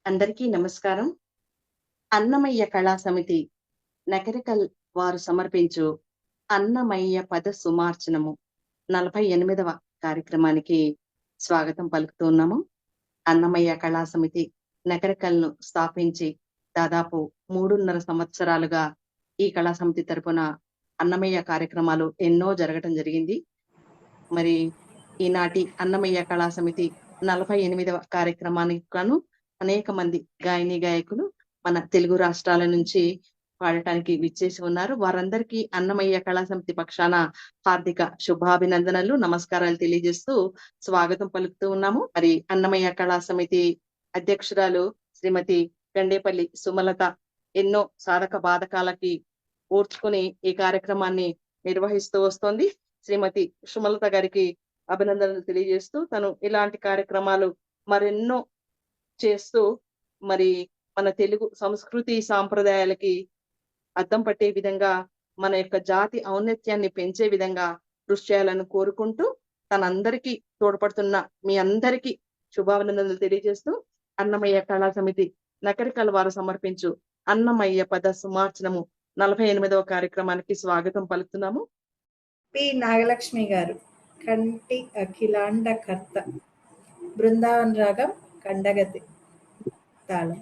అందరికీ నమస్కారం. అన్నమయ్య కళా సమితి నకరికల్ వారు సమర్పించు అన్నమయ్య పద సుమార్చనము 48వ కార్యక్రమానికి స్వాగతం పలుకుతున్నాము. అన్నమయ్య కళా సమితి నకరికల్ను స్థాపించి దాదాపు 3.5 సంవత్సరాలుగా ఈ కళా సమితి తరపున అన్నమయ్య కార్యక్రమాలు ఎన్నో జరగటం జరిగింది. మరి ఈనాటి అన్నమయ్య కళా సమితి 48వ కార్యక్రమానికి గాను అనేక మంది గాయని గాయకులు మన తెలుగు రాష్ట్రాల నుంచి పాడటానికి విచ్చేసి ఉన్నారు. వారందరికీ అన్నమయ్య కళా సమితి పక్షాన హార్దిక శుభాభినందనలు, నమస్కారాలు తెలియజేస్తూ స్వాగతం పలుకుతూ ఉన్నాము. మరి అన్నమయ్య కళా సమితి అధ్యక్షురాలు శ్రీమతి గండేపల్లి సుమలత ఎన్నో సాధక బాధకాలకి ఓర్చుకుని ఈ కార్యక్రమాన్ని నిర్వహిస్తూ వస్తోంది. శ్రీమతి సుమలత గారికి అభినందనలు తెలియజేస్తూ తను ఇలాంటి కార్యక్రమాలు మరెన్నో చేస్తూ మరి మన తెలుగు సంస్కృతి సాంప్రదాయాలకి అద్దం పట్టే విధంగా మన యొక్క జాతి ఔన్నత్యాన్ని పెంచే విధంగా కృషి చేయాలని కోరుకుంటూ తనందరికీ తోడ్పడుతున్న మీ అందరికీ శుభాభినందనలు తెలియజేస్తూ అన్నమయ్య కళా సమితి నకరికల్ వారు సమర్పించు అన్నమయ్య పద సుమార్చనము 48వ కార్యక్రమానికి స్వాగతం పలుకుతున్నాము. పి నాగలక్ష్మి గారు కంటి అఖిలాండ కర్త బృందావన రాగం కండగతి తాళం.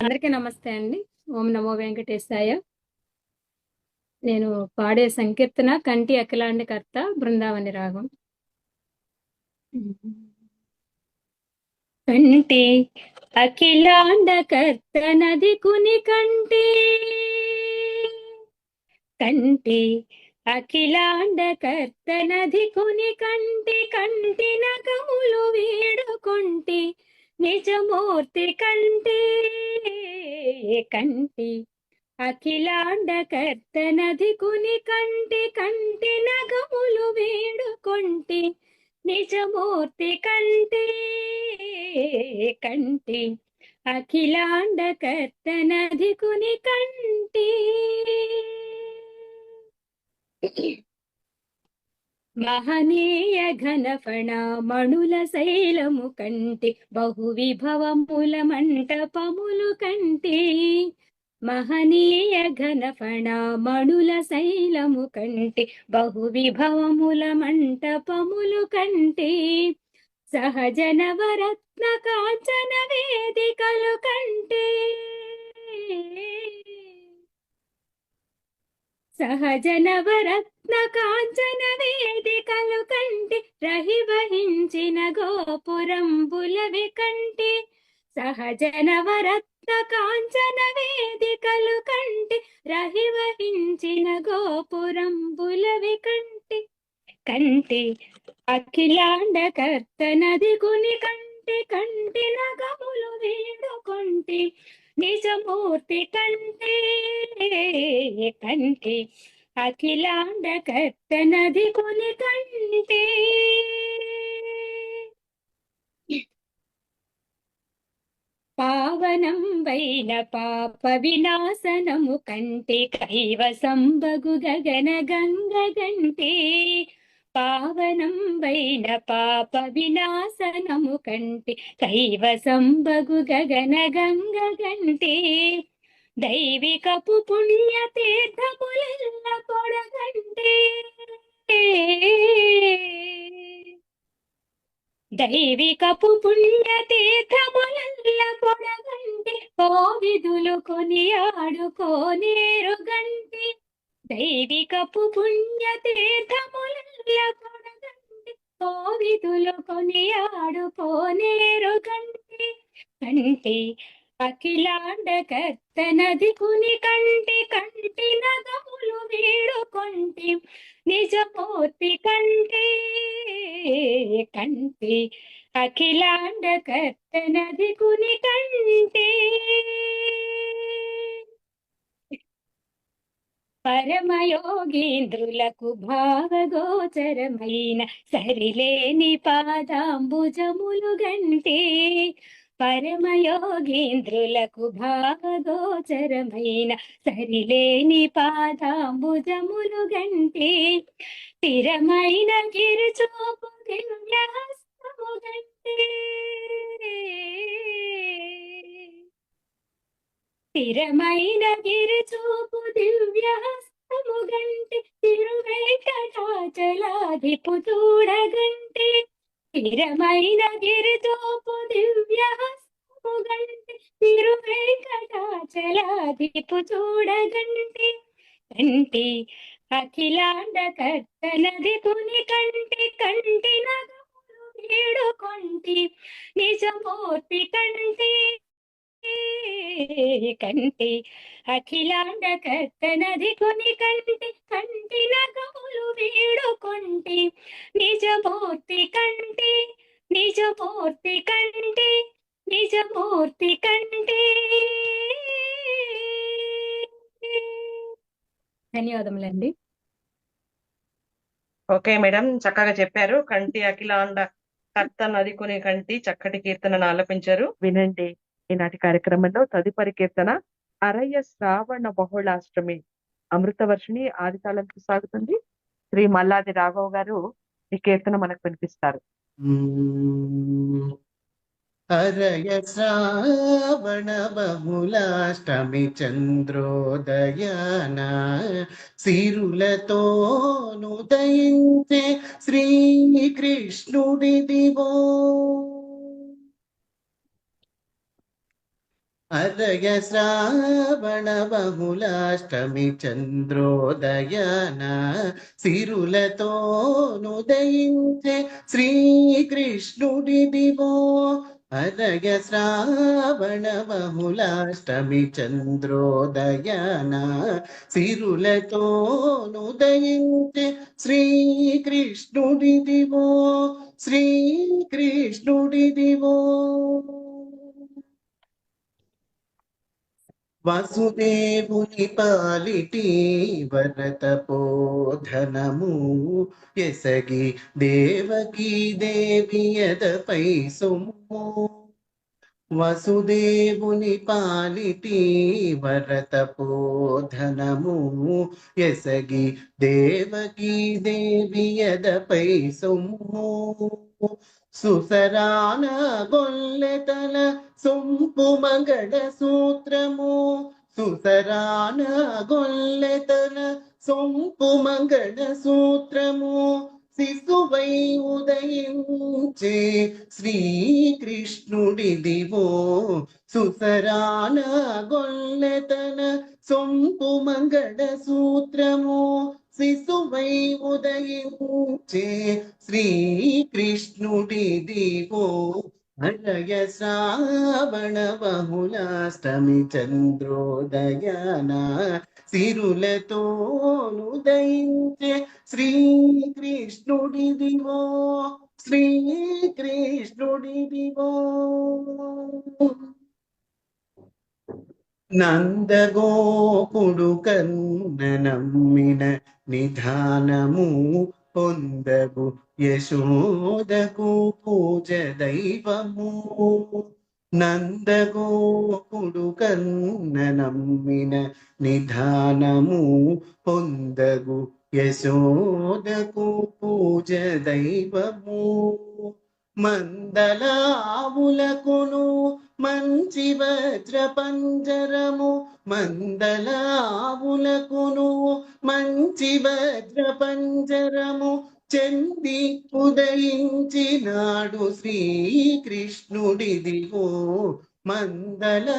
అందరికీ నమస్తే అండి. ఓం నమో వెంకటేశాయ. నేను పాడే సంకీర్తన కంటి అఖిలాండ కర్త బృందావని రాగం. కంటి అఖిలాండ కర్త నది కుని కంటి కంటి అఖిలాండ కర్త నది కుని కంటి కంటి నగములు వేడుకొంటి నిజమూర్తి కంటి కంటి అఖిలాండ కర్త నది కుని కంటి కంటి నగములు వేడుకొంటి నిజమూర్తి కంటి కంటి అఖిలాండ కర్త నది కుని కంటి. మహనీయ ఘనఫణ మణుల శైలము కంటి బహు విభవముల మంటపములు కంటి మహనీయ ఘనఫణ మణుల శైలము కంటి బహు విభవముల మంటపములు కంటి సహజ నవరత్న కాంచన వేదికలు కంటి సహజ నవరత్న కాంచన వేదికలు కంటి రహి వహించిన గోపురంబులవి కంటి సహజ నవరత్న కాంచన వేదికలు కంటి రహి వహించిన గోపురంబులవి కంటి కంటి అఖిలాండ కర్త నది కుని కంటి కంటి నగములు వేడుకొంటి నిజమూర్తి కంటి కంటి అఖిలాండ కర్త నది కుని కంటి. పావనం వైన పాప వినాశనము కంటి కైవసంబగు గగన గంగ గంటి పావనం వైన పాప వినాశనము కంటి కైవసంబగు గగన గంగ గంటి దైవికపు పుణ్య తీర్థములెల్ల పొడగంటి దైవికపు పుణ్య తీర్థములెల్ల పొడగంటి కోవిదులు కొనియాడుకోనేరు గంటి దైవికపు పుణ్య తీర్థములెల్ల పొడగంటి కోవిదులు కొనియాడుకోనేరు గంటి కంటి అఖిలాండ కర్త నది కుని కంటి కంటి నగములు వేడుకొంటి నిజమూర్తి కంటి కంటి అఖిలాండ కర్త నది కుని కంటి. పరమయోగీంద్రులకు భావగోచరమైన సరిలేని పాదాంబుజములు గంటి పరమయోగీంద్రులకు భావగోచరమైన సరిలేని పాదాంబుజములు గంటి స్థిరమైన గిరిచూపు దివ్యహస్తము గంటి స్థిరమైన గిరిచూపు దివ్య హస్తము గంటి తిరువేంకటాచలాధిపు చూడగంటి స్థిరమైన గిరిచూపు దివ్య హస్తము గంటి తిరువేంకటాచలాధిపు చూడగంటి కంటి అఖిలాండ కర్తనది పుని కంటి కంటి నగములు వీడుకొంటి నిజమూర్తి కంటి కంటి అఖిలాండ కర్తనది కొని కంటి కంటి నగములు వీడుకొంటి నిజమూర్తి కంటి నిజమూర్తి కంటి నిజమూర్తి కంటి. ధన్యవాదములండి. ఓకే మేడం, చక్కగా చెప్పారు. కంటి అఖిలాండ కర్త నది కొనే కంటి చక్కటి కీర్తనను ఆలపించారు. వినండి ఈనాటి కార్యక్రమంలో తదుపరి కీర్తన అరయ్య శ్రావణ బహుళాష్టమి అమృతవర్షిణి ఆదితాళంతో సాగుతుంది. శ్రీ మల్లాది రాఘవ్ గారు ఈ కీర్తన మనకు వినిపిస్తారు. అరయ శ్రావణ బహుళాష్టమి చంద్రోదయాన సిరులతోనుదయించే శ్రీకృష్ణుడిదివో. అరయ శ్రావణ బహుళాష్టమి చంద్రోదయాన సిరులతోనుదయించే శ్రీకృష్ణుడిదివో. అరయ శ్రావణ బహుళాష్టమి చంద్రోదయాన సిరులతోనుదయించే శ్రీకృష్ణుడిదివో. శ్రీకృష్ణుడిదివో. వసుదేవుని పాలిటి వరతపోధనము ఎసగి దేవకీ దేవి ఎదపై సొమ్ము. వసుదేవుని పాలిటి వరతపోధనము ఎసగి దేవకీ దేవి ఎదపై సొమ్ము. సుసరాన గొల్లెతల సొంపు మంగళ సూత్రము. సుసరాన గొల్లెతల సొంపు మంగళ సూత్రము. శిశువై ఉదయించే శ్రీకృష్ణుడిదివో. సుసరాన గొల్లెతల సొంపు మంగళ సూత్రము. శిశువై ఉదయించే శ్రీకృష్ణుడిదివో. అరయ శ్రావణ బహుళాష్టమి చంద్రోదయాన సిరులతోనుదయించే శ్రీకృష్ణుడిదివో. శ్రీకృష్ణుడిదివో. నందగోపుడు కన్న నమ్మిన నిధానము పొందగు యశోదకు పూజ దైవము. నందగోపుడు కన్న నమ్మిన నిధానము పొందగు యశోదకు పూజ దైవము. మందలావులకును మంచి వజ్ర పంజరము. మందలావులకును మంచి వజ్ర పంజరము చెంది ఉదయించినాడు శ్రీకృష్ణుడిదివో. మందలావులకును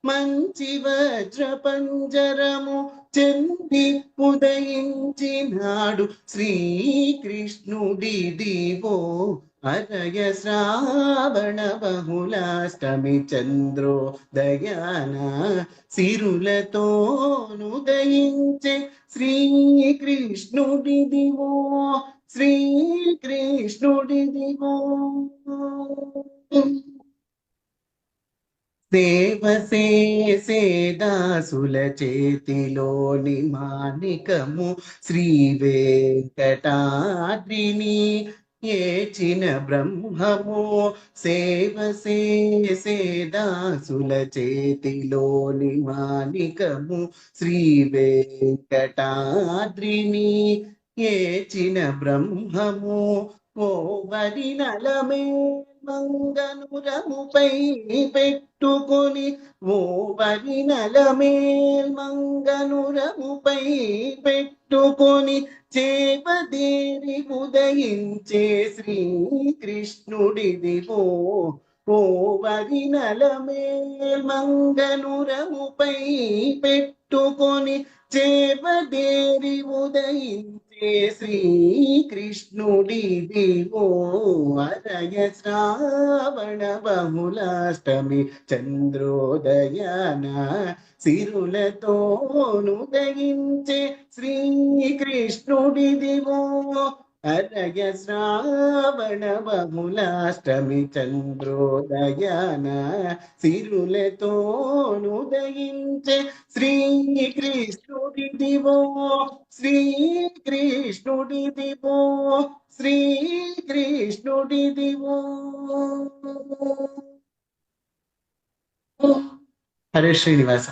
మంచి వజ్ర పంజరము చెంది ఉదయించినాడు శ్రీకృష్ణుడిదివో. అరయ శ్రావణ బహుళాష్టమి చంద్రోదయాన సిరులతోనుదయించే శ్రీకృష్ణుడిదివో. శ్రీకృష్ణుడిదివో. సేవ చేసే దాసుల చేతిలోని మాణికము శ్రీ వెంకటాద్రిని ఏచిన బ్రహ్మము. సేవ చేసే దాసుల చేతిలోని మాణికము శ్రీ వెంకటాద్రిని ఏచిన బ్రహ్మము. ఓ వరి నలమే మంగనురముపై పెట్టుకొని ఓ వరినలమేల్ మంగనురముపై పెట్టుకొని చేపదేరి ఉదయించే శ్రీకృష్ణుడిదివో ఓ వరినలమేల్ మంగనురముపై పెట్టుకొని చేపదేరి ఉదయించే శ్రీకృష్ణుడిదివో అరయ శ్రావణ బహుళాష్టమి చంద్రోదయాన సిరులతోనుదయించే శ్రీకృష్ణుడిదివో అరయ శ్రావణ బహుళాష్టమి చంద్రోదయాన సిరులతోనుదయించే శ్రీకృష్ణుడిదివో శ్రీకృష్ణుడిదివో శ్రీకృష్ణుడిదివో. హరే శ్రీనివాస.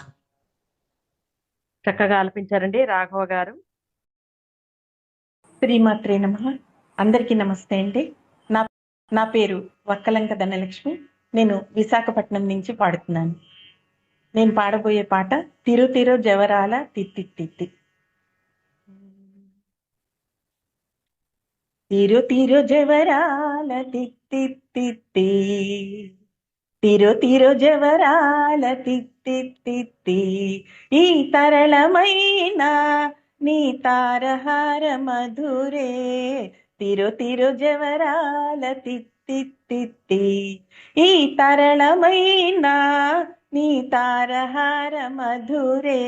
చక్కగా ఆలపించారండి రాఘవ గారు. శ్రీమాత్రే నమః. అందరికీ నమస్తే అండి. నా పేరు వక్కలంక ధనలక్ష్మి. నేను విశాఖపట్నం నుంచి పాడుతున్నాను. నేను పాడబోయే పాట తిరు తిరు జవరాల తిత్తి తిత్తి. తిరు తిరు జవరాల తిత్తి తిత్తి, తిరు తిరు జవరాల తిత్తి తిత్తి, ఈ తరళమైన నీ తారహార మధురే, తిరు తిరు జవరాల తిత్తి తిత్తి, ఈ తరళమైన నీ తారహార మధురే,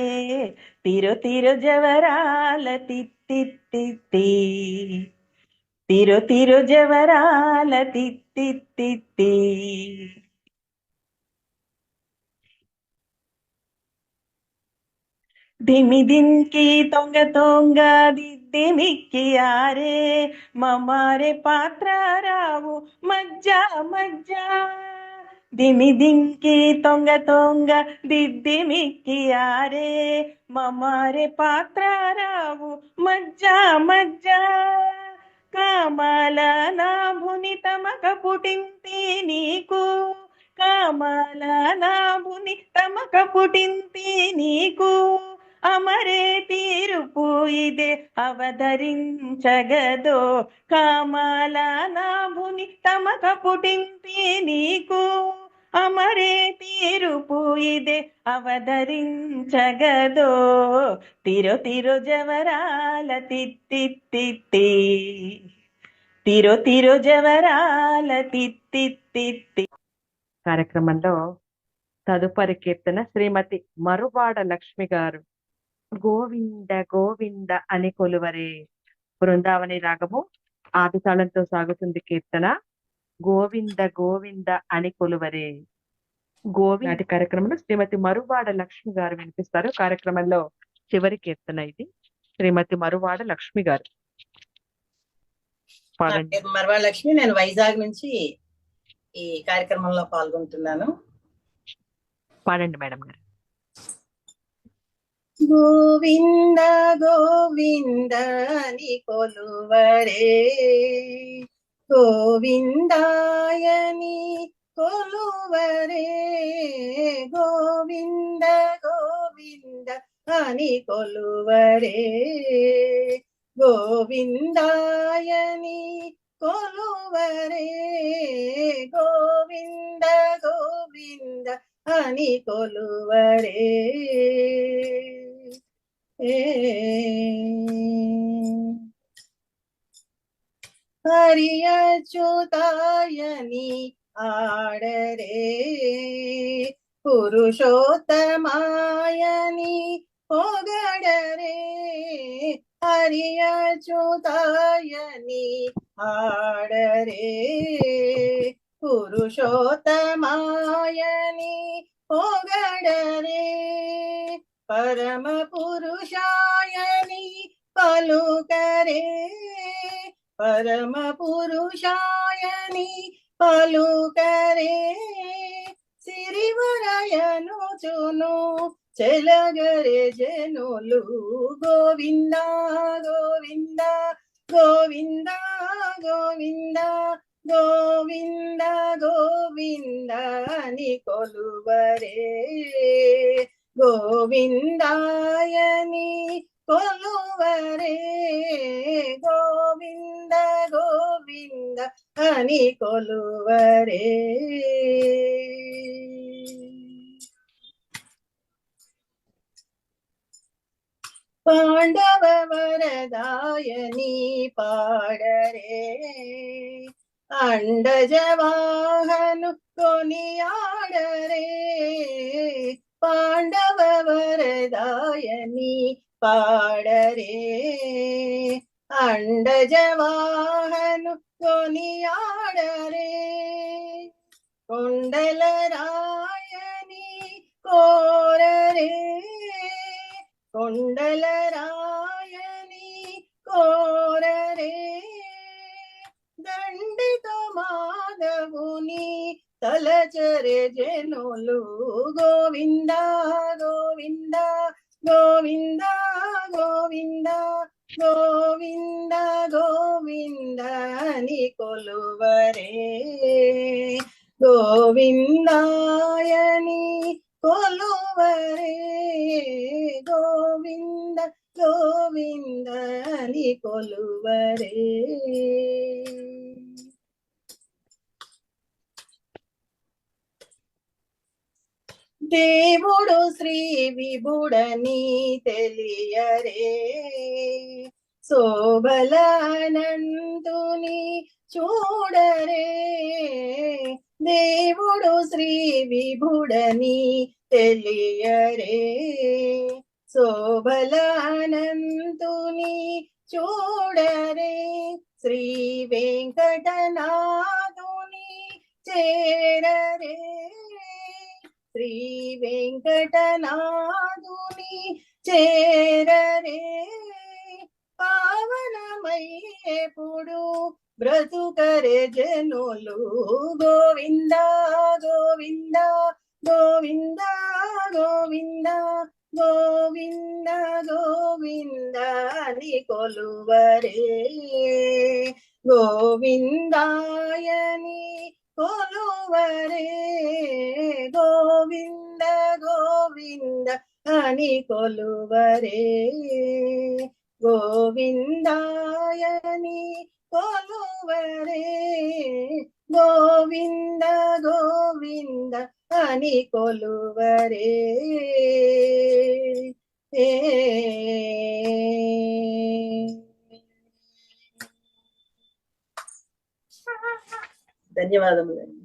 తిరు తిరు జవరాల తిత్తి తిత్తి, తిరు తిరు జవరాల తిత్తి తిత్తి. ధిమి దింకి తొంగ తొంగ దిద్దిమిక్కి ఆరే, మమారే పాత్ర రావు మజ్జా మజ్జా. దిమి దింకి తొంగ తొంగ దిద్దిమిక్కి ఆరే, మమారే పాత్ర రావు మజ్జా మజ్జా. కామాల నాభుని తమక పుటింతి నీకు, కామాల నాభుని తమక పుటింతి నీకు, అమరే తీరుపు ఇదే అవతరించగదో. కామాల నాభుని తమక పుటింతి నీకు, అమరే తీరుపు ఇదే అవతరించగదో. తిరు తిరు జవరాల తిత్తి తిత్తి, తిరు తిరు జవరాల తిత్తి తిత్తి. కార్యక్రమంలో తదుపరి కీర్తన శ్రీమతి మరువాడ లక్ష్మి గారు. గోవింద గోవింద అని కొలువరే. బృందావని రాగము ఆది తాళంతో సాగుతుంది కీర్తన. గోవింద గోవింద అని కొలువరే. నాటి కార్యక్రమంలో శ్రీమతి మరువాడ లక్ష్మి గారు వినిపిస్తారు. కార్యక్రమంలో చివరి కీర్తన ఇది. శ్రీమతి మరువాడ లక్ష్మి గారు పాడండి. మరువాడ లక్ష్మి. నేను వైజాగ్ నుంచి ఈ కార్యక్రమంలో పాల్గొంటున్నాను. పాడండి మేడం గారు. గోవింద గోవింద అని కొలువరే, గోవిందాయని కొలువరే, గోవింద గోవింద అని కొలువరే, గోవిందాయని కొలువరే, గోవింద గోవింద అని కొలువరే. హరి అచ్యుతాయని ఆడరే, పురుషోత్తమాయని పొగడరే, హరి అచ్యుతాయని ఆడరే, పురుషోత్తమాయని పొగడరే, పరమ పురుషాయని పలుకరే, పరమ పురుషాయని పలుకరే, సిరివరయను చును చెలగరే జనులు. గోవింద గోవింద గోవింద గోవింద గోవింద గోవింద అని కొలువరే గోవిందాయని కొలువరే గోవింద గోవింద అని కొలువరే పాండవ వరదాయని పాడరే అండజవాహను కొనియాడరే పాండవ వరదాయని పాడరే అండజవాహను కొనియాడరే కొండల రాయని కోరరే కొండల రాయని కోరరే దండిత మాధవుని తలచరే జనులు గోవింద గోవింద గోవింద గోవింద గోవింద గోవింద అని కొలువరే గోవిందాయని కొలువరే గోవింద గోవింద అని కొలువరే దేవుడు శ్రీ విభుడని తెలియరే శోభలానందుని చూడరే దేవుడు శ్రీ విభుడని తెలియరే శోభలానందుని చూడరే శ్రీ వెంకటనాథుని చేరరే శ్రీ వెంకటనాథుని చేరరే పావనమయ్యేపుడు బ్రతుకరే జనులు గోవింద గోవింద గోవింద గోవింద గోవింద గోవింద అని కొలువరే గోవిందాయని కొలువరే గోవింద గోవింద అని కొలువరే గోవిందాయని కొలువరే గోవింద గోవింద అని కొలువరే ధన్యవాదములు.